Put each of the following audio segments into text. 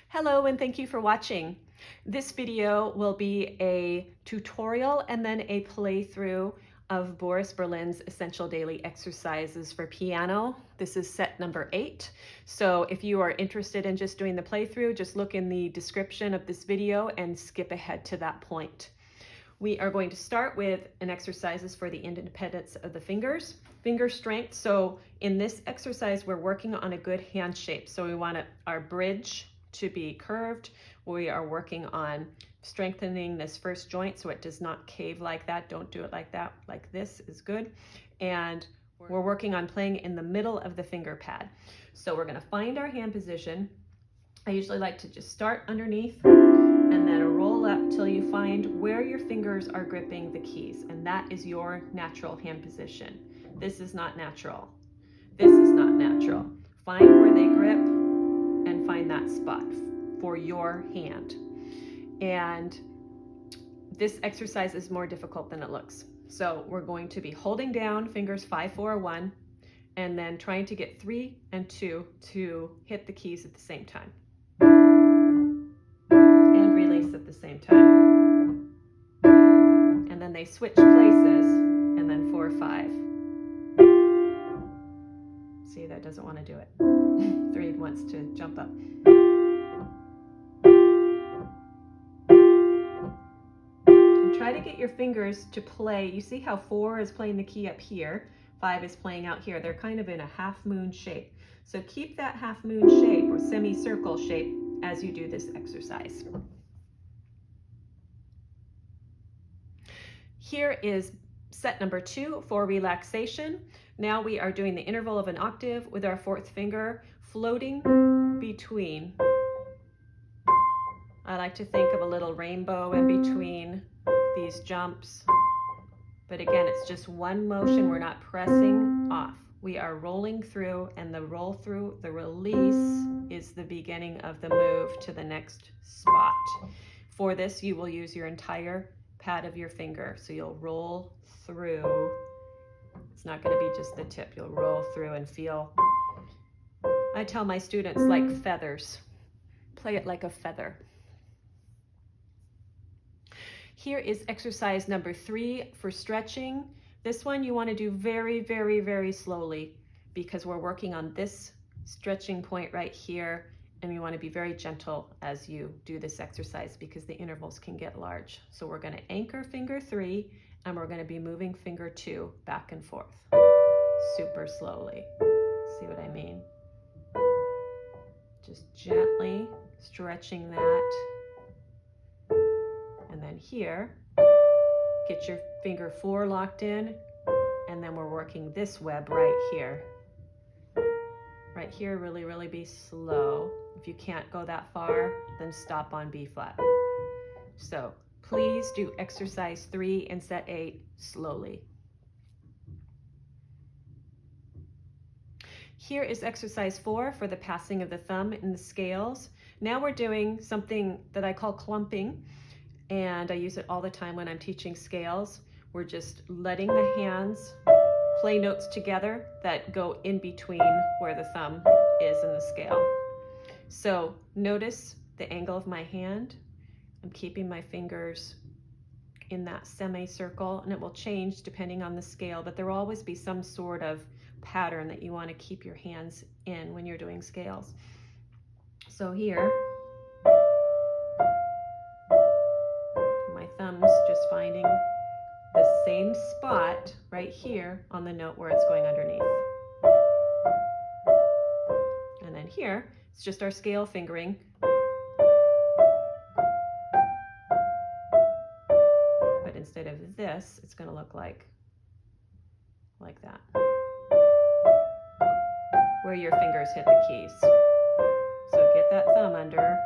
Hello and thank you for watching. This video will be a tutorial and then a playthrough of Boris Berlin's Essential Daily Exercises for Piano. This is set number 8. So if you are interested in just doing the playthrough, just look in the description of this video and skip ahead to that point. We are going to start with an exercises for the independence of the fingers, finger strength. So in this exercise, we're working on a good hand shape. So we want our bridge to be curved. We are working on strengthening this first joint so it does not cave like that. Don't do it like that. Like this is good. And we're working on playing in the middle of the finger pad. So we're going to find our hand position. I usually like to just start underneath and then roll up till you find where your fingers are gripping the keys, and that is your natural hand position. This is not natural. This is not natural. Find where they grip and find that spot for your hand. And this exercise is more difficult than it looks. So we're going to be holding down fingers 5, 4, 1, and then trying to get 3 and 2 to hit the keys at the same time. And release at the same time. And then they switch places, and then 4, 5. See, that doesn't want to do it. 3 wants to jump up. And try to get your fingers to play. You see how 4 is playing the key up here, 5 is playing out here. They're kind of in a half moon shape. So keep that half moon shape or semicircle shape as you do this exercise. Here is set number 2 for relaxation. Now we are doing the interval of an octave with our 4th finger floating between. I like to think of a little rainbow in between these jumps. But again, it's just one motion. We're not pressing off. We are rolling through, and the roll through, the release is the beginning of the move to the next spot. For this, you will use your entire pad of your finger. So you'll roll through. It's not going to be just the tip. You'll roll through and feel. I tell my students, like feathers. Play it like a feather. Here is exercise number 3 for stretching. This one you want to do very, very, very slowly because we're working on this stretching point right here, and you want to be very gentle as you do this exercise because the intervals can get large. So we're going to anchor finger 3 and we're going to be moving finger 2 back and forth super slowly. See what I mean? Just gently stretching that. And then here, get your finger 4 locked in, and then we're working this web right here. Right here, really, really be slow. If you can't go that far, then stop on B flat. So please do exercise 3 in set 8 slowly. Here is exercise 4 for the passing of the thumb in the scales. Now we're doing something that I call clumping, and I use it all the time when I'm teaching scales. We're just letting the hands play notes together that go in between where the thumb is in the scale. So notice the angle of my hand. I'm keeping my fingers in that semicircle, and it will change depending on the scale, but there will always be some sort of pattern that you want to keep your hands in when you're doing scales. So here, my thumb's just finding the same spot right here on the note where it's going underneath. And then here, it's just our scale fingering. But instead of this, it's going to look like that, where your fingers hit the keys. So get that thumb under.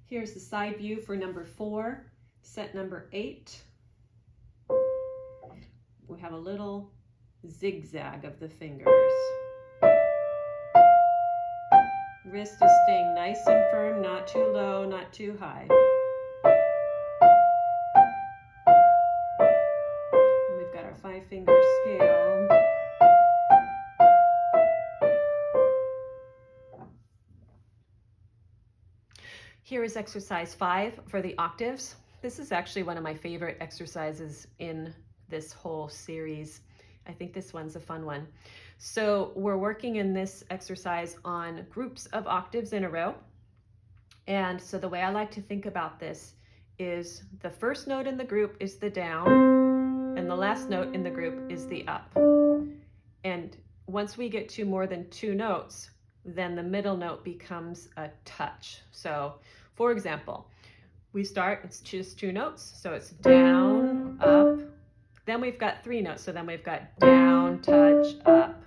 Here's the side view for number 4, set number 8. We have a little zigzag of the fingers. Wrist is staying nice and firm, not too low, not too high. And we've got our 5-finger scale. Here is exercise 5 for the octaves. This is actually one of my favorite exercises in this whole series. I think this one's a fun one. So we're working in this exercise on groups of octaves in a row. And so the way I like to think about this is the first note in the group is the down, and the last note in the group is the up. And once we get to more than 2 notes, then the middle note becomes a touch. So for example, we start, it's just 2 notes, so it's down, up, then we've got 3 notes, so then we've got down, touch, up.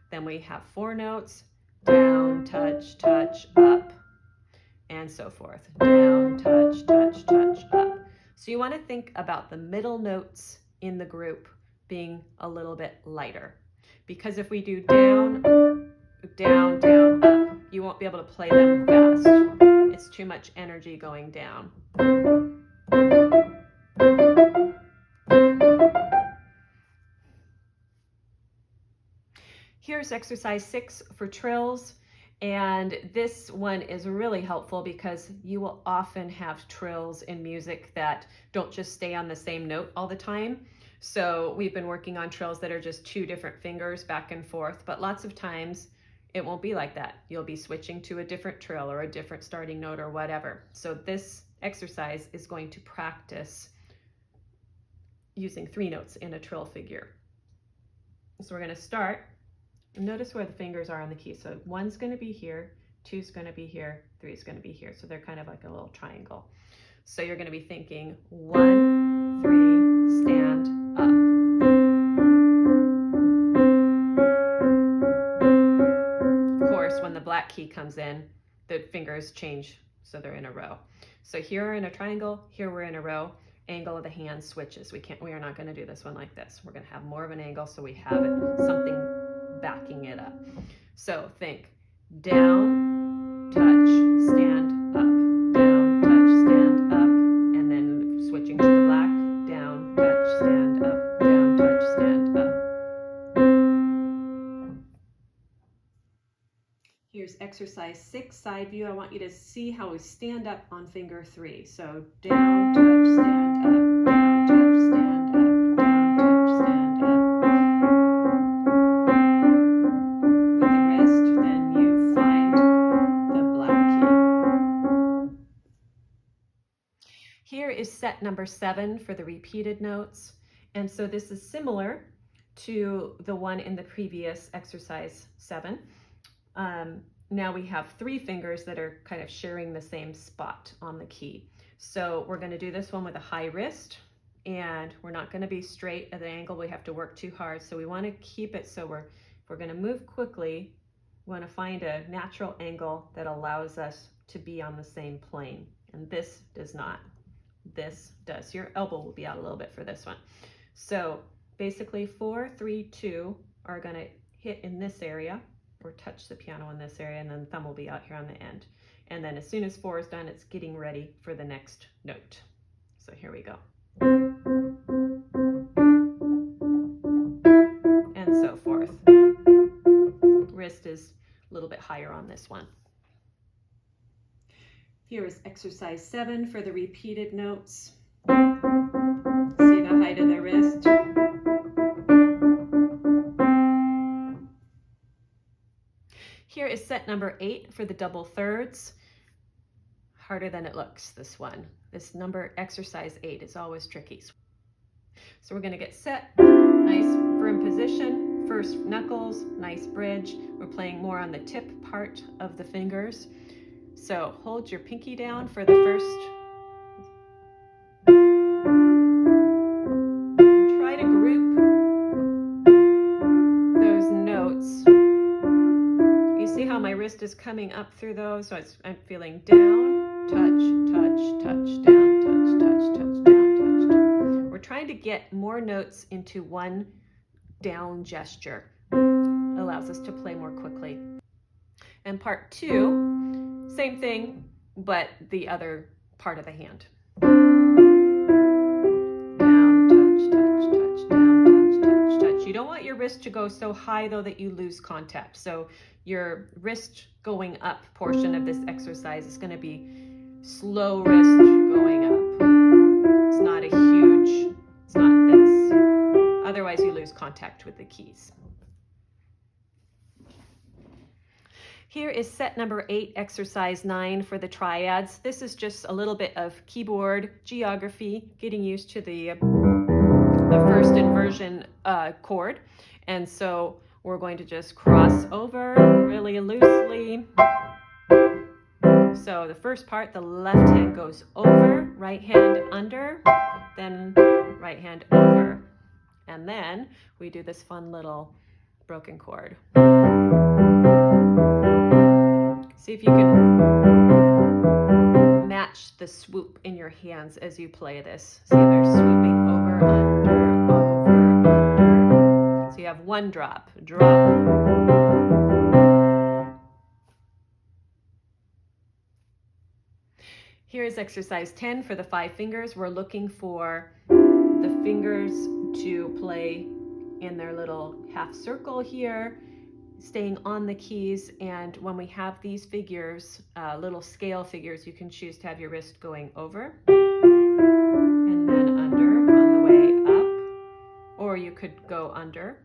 Then we have 4 notes, down, touch, touch, up, and so forth. Down, touch, touch, touch, up. So you want to think about the middle notes in the group being a little bit lighter. Because if we do down, down, down, up, you won't be able to play them fast. It's too much energy going down. Here's exercise 6 for trills. And this one is really helpful because you will often have trills in music that don't just stay on the same note all the time. So we've been working on trills that are just 2 different fingers back and forth, but lots of times it won't be like that. You'll be switching to a different trill or a different starting note or whatever. So this exercise is going to practice using 3 notes in a trill figure. So we're going to start. Notice where the fingers are on the key. So 1's going to be here, 2's going to be here, 3's going to be here. So they're kind of like a little triangle. So you're going to be thinking 1, 3, stand, up. Of course, when the black key comes in, the fingers change so they're in a row. So here we're in a triangle, here we're in a row. Angle of the hand switches. We are not going to do this one like this. We're going to have more of an angle so we have it something backing it up. So think down, touch, stand, up, down, touch, stand, up, and then switching to the black, down, touch, stand, up, down, touch, stand, up. Here's exercise 6, side view. I want you to see how we stand up on finger 3. So down, touch, stand, up, down, touch, stand, up, down, touch, stand, up. With the wrist, then you find the black key. Here is set number 7 for the repeated notes. And so this is similar to the one in the previous exercise 7. Now we have 3 fingers that are kind of sharing the same spot on the key. So we're going to do this one with a high wrist, and we're not going to be straight at the angle. We have to work too hard. So we want to keep it so if we're going to move quickly, we want to find a natural angle that allows us to be on the same plane. And this does not. This does. Your elbow will be out a little bit for this one. So basically 4, 3, 2 are going to hit in this area, or touch the piano in this area, and then the thumb will be out here on the end. And then as soon as 4 is done, it's getting ready for the next note. So here we go. And so forth. Wrist is a little bit higher on this one. Here is exercise 7 for the repeated notes. See the height of the wrist? Here is set number 8 for the double thirds. Harder than it looks, this one. This number, exercise 8, is always tricky. So we're going to get set, nice firm position, first knuckles, nice bridge. We're playing more on the tip part of the fingers. So hold your pinky down for the first. Try to group those notes. See how my wrist is coming up through those? So I'm feeling down, touch, touch, touch, down, touch, touch, touch, down, touch. We're trying to get more notes into one down gesture. Allows us to play more quickly. And part 2, same thing, but the other part of the hand. Down, touch, touch, touch, down, touch, touch, touch. You don't want your wrist to go so high though that you lose contact. So your wrist going up portion of this exercise is going to be slow wrist going up. It's not a huge, it's not this. Otherwise you lose contact with the keys. Here is set number 8, exercise 9 for the triads. This is just a little bit of keyboard geography, getting used to the first inversion chord. And so we're going to just cross over really loosely. So the first part, the left hand goes over, right hand under, then right hand over. And then we do this fun little broken chord. See if you can match the swoop in your hands as you play this. See, they're swooping over, under, over, under. So you have one drop, drop. Here is exercise 10 for the 5 fingers. We're looking for the fingers to play in their little half circle here, staying on the keys. And when we have these figures, little scale figures, you can choose to have your wrist going over and then under on the way up, or you could go under.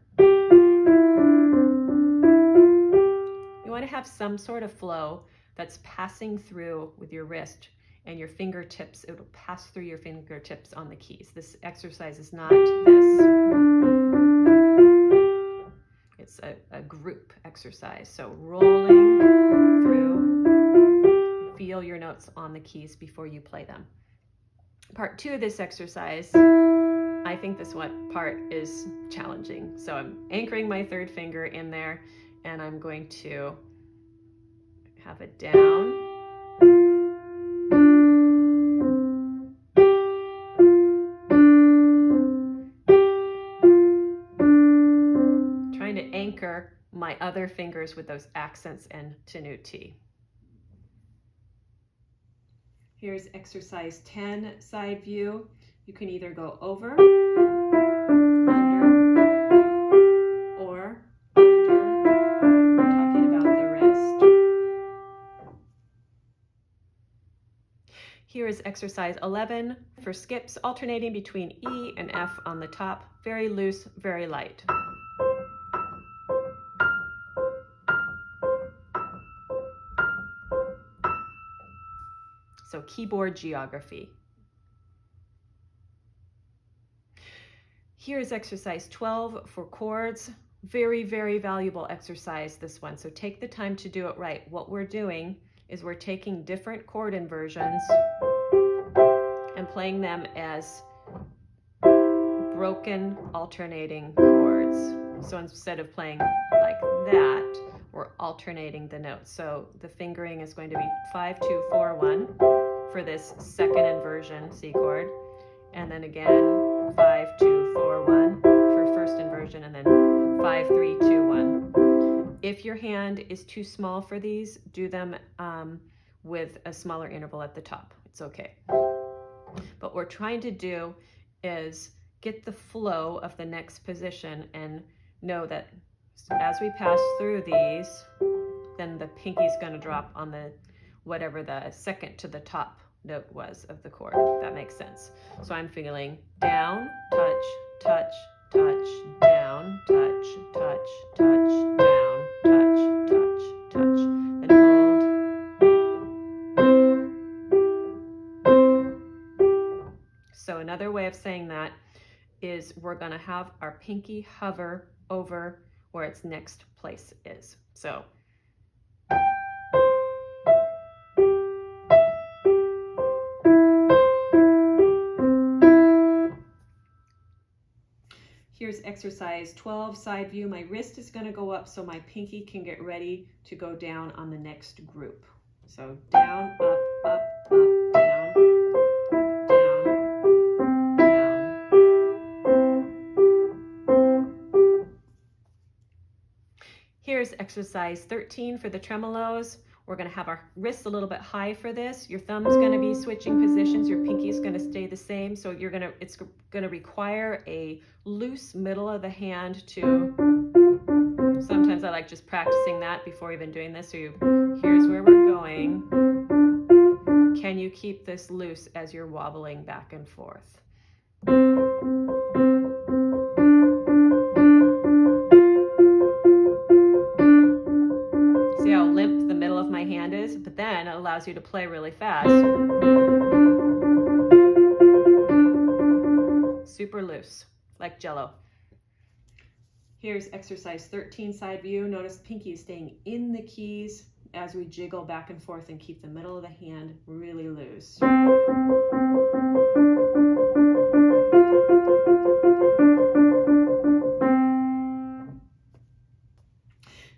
You want to have some sort of flow that's passing through with your wrist and your fingertips. It will pass through your fingertips on the keys. This exercise is not this. It's a group exercise. So rolling through, feel your notes on the keys before you play them. Part 2 of this exercise, I think this part is challenging. So I'm anchoring my 3rd finger in there, and I'm going to have it down. Trying to anchor my other fingers with those accents and tenuti. Here's exercise 10, side view. You can either go over, under, or under, talking about the wrist. Here is exercise 11 for skips, alternating between E and F on the top. Very loose, very light. So keyboard geography. Here is exercise 12 for chords. Very, very valuable exercise, this one. So take the time to do it right. What we're doing is we're taking different chord inversions and playing them as broken alternating chords. So instead of playing like that, we're alternating the notes. So the fingering is going to be 5, 2, 4, 1 for this second inversion C chord, and then again 5, 2, 4, 1 for first inversion, and then 5, 3, 2, 1. If your hand is too small for these, do them with a smaller interval at the top. It's okay. But what we're trying to do is get the flow of the next position and know that as we pass through these, then the pinky's going to drop on the whatever the second to the top note was of the chord, if that makes sense. So I'm feeling down, touch, touch, touch, down, touch, touch, touch, down, touch, touch, touch, then hold. So another way of saying that is we're going to have our pinky hover over where its next place is. So here's exercise 12, side view. My wrist is going to go up so my pinky can get ready to go down on the next group. So down, up, up, up, down, down, down. Here's exercise 13 for the tremolos. We're going to have our wrists a little bit high for this. Your thumb's going to be switching positions. Your pinky is going to stay the same. So it's going to require a loose middle of the hand to. Sometimes I like just practicing that before even doing this. So here's where we're going. Can you keep this loose as you're wobbling back and forth? See how limp the middle of my hand is? But then it allows you to play really fast. Super loose, like Jello. Here's exercise 13, side view. Notice pinky is staying in the keys as we jiggle back and forth and keep the middle of the hand really loose.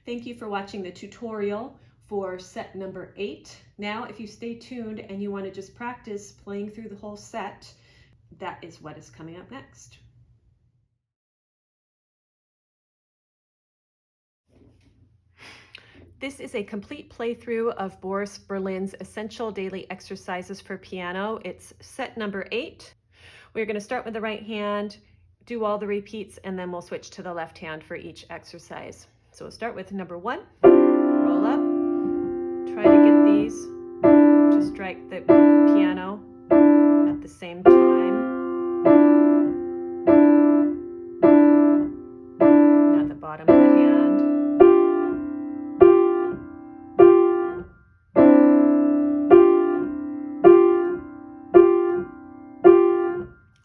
Thank you for watching the tutorial for set number 8. Now, if you stay tuned and you want to just practice playing through the whole set, that is what is coming up next. This is a complete playthrough of Boris Berlin's Essential Daily Exercises for Piano. It's set number 8. We're going to start with the right hand, do all the repeats, and then we'll switch to the left hand for each exercise. So we'll start with number 1, roll up, try to get these to strike the piano at the same time. At the bottom of the hand.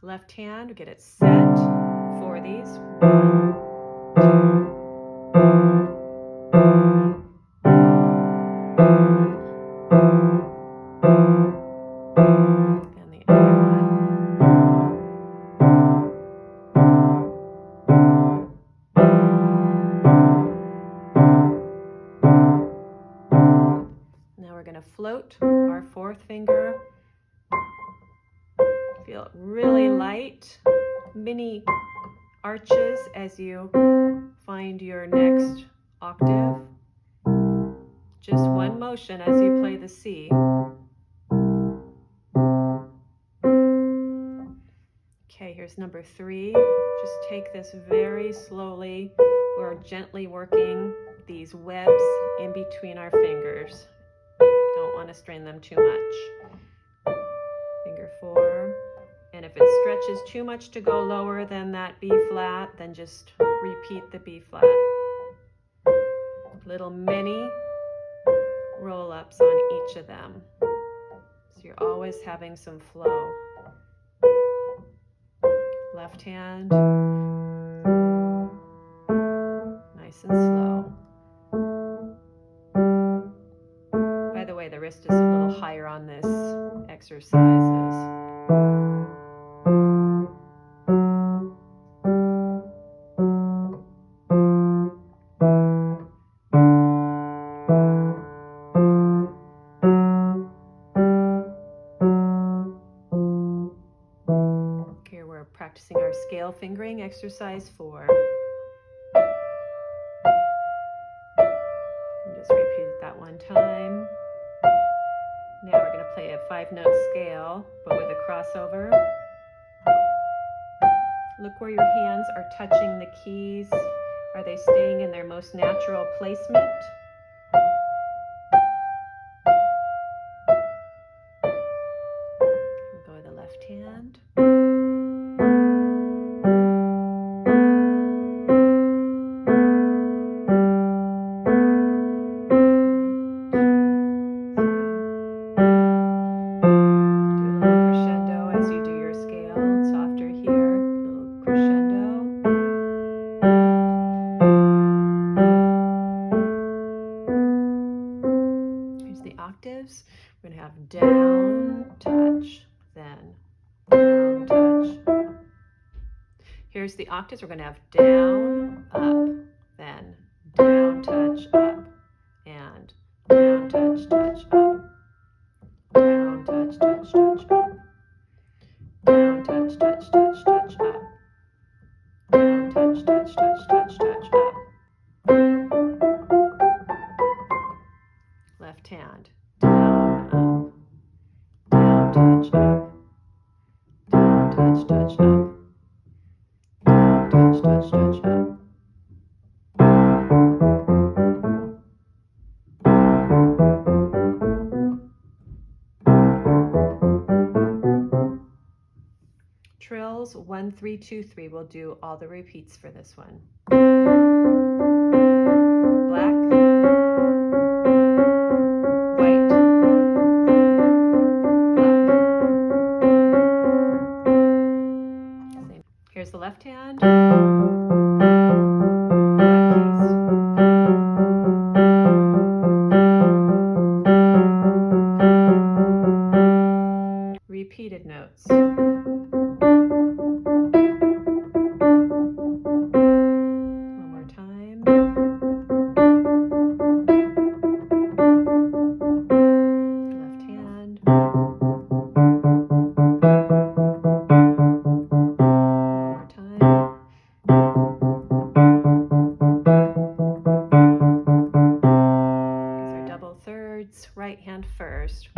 Left hand, get it set for these. 1, 2. And the other one. Now we're going to float our 4th finger. Feel it really light, mini arches as you find your next octave. Just one motion as you play the C. Okay, here's number 3. Just take this very slowly. We're gently working these webs in between our fingers. Don't want to strain them too much. Finger 4. And if it stretches too much to go lower than that B flat, then just repeat the B flat. Little mini roll-ups on each of them. So you're always having some flow. Left hand, nice and slow. By the way, the wrist is a little higher on this exercises. Practicing our scale fingering, exercise 4. And just repeat that one time. Now we're going to play a 5-note scale, but with a crossover. Look where your hands are touching the keys. Are they staying in their most natural placement? We'll go with the left hand. Octaves. We're going to have down, touch, then down, touch. Here's the octaves. We're going to have down, up, then down, touch, up, and down, touch, touch, up, down, touch, touch, touch, up, down, touch, touch, touch, touch, up, down, touch, touch, touch, touch, touch, up. Left hand. Down, up, down, touch, up, down, touch, touch, up, down, touch, touch, touch, up. intervals, 1, 3, 2, 3. We'll do all the repeats for this one. Black, white, black. Same. Here's the left hand. Repeated notes. One more time. Left hand. One more time. These are double thirds. Right hand first.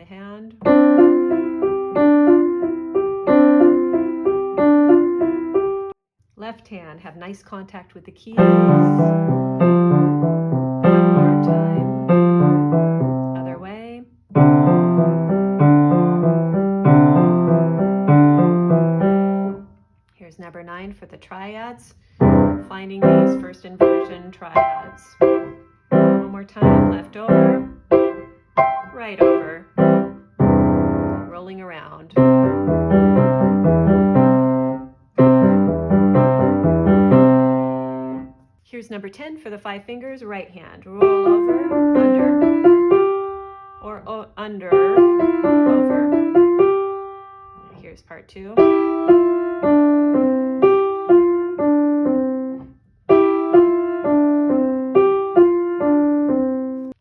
Hand. Left hand, have nice contact with the keys. One more time. Other way. Here's number 9 for the triads. Finding these first inversion triads. One more time, left over, right over. Rolling around. Here's number 10 for the 5 fingers, right hand. Roll over, under, or under, over. Here's part 2.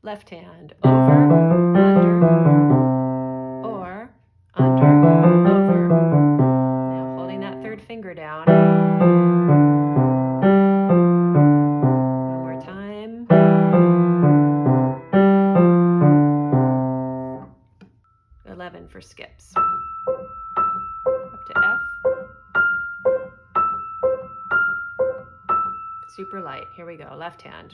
Left hand, over, under, or under, over. Now holding that third finger down. One more time. 11 for skips. Up to F. Super light. Here we go. Left hand.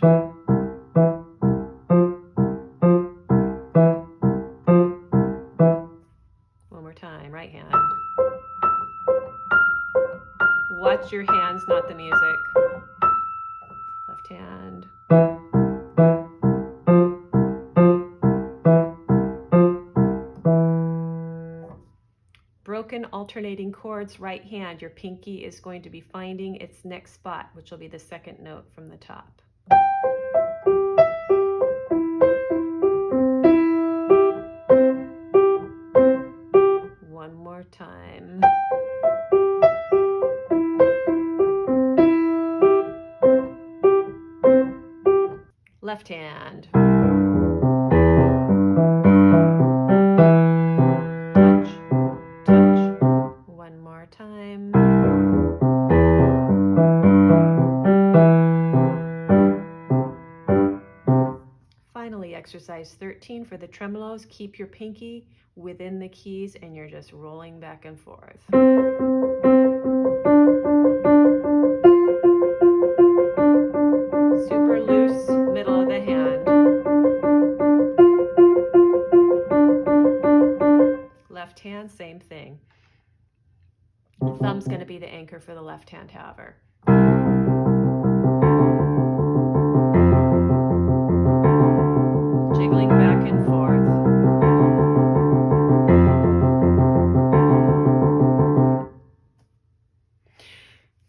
One more time. Right hand. Watch your hands, not the music. Left hand. Broken alternating chords, right hand. Your pinky is going to be finding its next spot, which will be the second note from the top. One more time. Left hand. Touch, touch. One more time. Finally, exercise 13 for the tremolos. Keep your pinky within the keys and you're just rolling back and forth. Super loose middle of the hand. Left hand, same thing. The thumb's going to be the anchor for the left hand, however. Jiggling back and forth.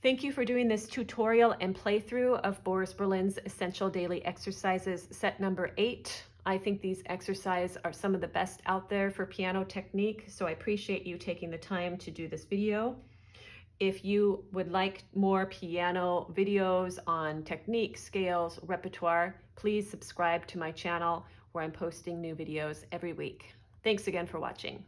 Thank you for doing this tutorial and playthrough of Boris Berlin's Essential Daily Exercises, set number 8. I think these exercises are some of the best out there for piano technique, so I appreciate you taking the time to do this video. If you would like more piano videos on technique, scales, repertoire, please subscribe to my channel where I'm posting new videos every week. Thanks again for watching.